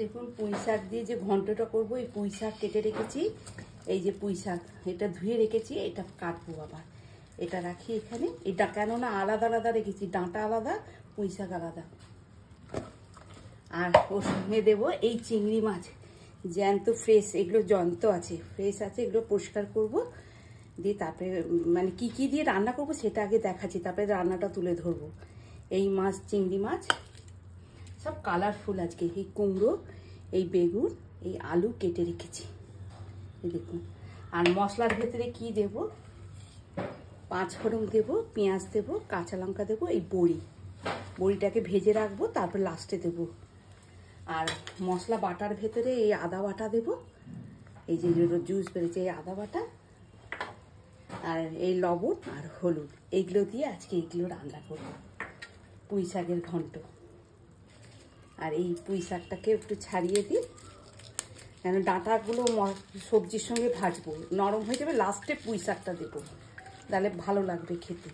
দেখুন পুঁই শাক দিয়ে যে ঘন্টটা করবো, এই পুঁই শাক কেটে রেখেছি। এই যে পুঁই শাক, এটা ধুয়ে রেখেছি, এটা কাটবো আবার। এটা রাখি এখানে, এটা কেননা আলাদা আলাদা রেখেছি, ডাঁটা আলাদা, পুঁই শাক আলাদা। আর ওর সঙ্গে দেবো এই চিংড়ি মাছ, জ্যান্ত ফ্রেশ, এগুলো জ্যান্ত আছে, ফ্রেশ আছে, এগুলো পরিষ্কার করবো। দিয়ে তারপরে মানে কি কি দিয়ে রান্না করবো সেটা আগে দেখাচ্ছি, তারপরে রান্নাটা তুলে ধরবো। এই মাছ, চিংড়ি মাছ সব কালারফুল আজকে। এই কুমড়ো, এই বেগুন, এই আলু কেটে রেখেছি, এই দেখুন। আর মশলার ভেতরে কি দেব, 5 ফোড়ন দেবো, পেঁয়াজ দেবো, কাঁচা লঙ্কা দেবো, এই বড়িটাকে ভেজে রাখবো, তারপর লাস্টে দেবো। আর মশলা বাটার ভেতরে এই আদা বাটা দেবো, এই যে জুস বেরিয়েছে, এই আদা বাটা, আর এই লবণ আর হলুদ, এইগুলো দিয়ে আজকে এইগুলো রান্না করবো, পুঁই শাকের ঘন্ট। আর এই পুঁই শাকটাকে একটু ছাড়িয়ে দিই, কেন ডাঁটাগুলো সবজির সঙ্গে ভাজবো, নরম হয়ে যাবে, লাস্টে পুঁই শাকটা দেবো, তাহলে ভালো লাগবে খেতে।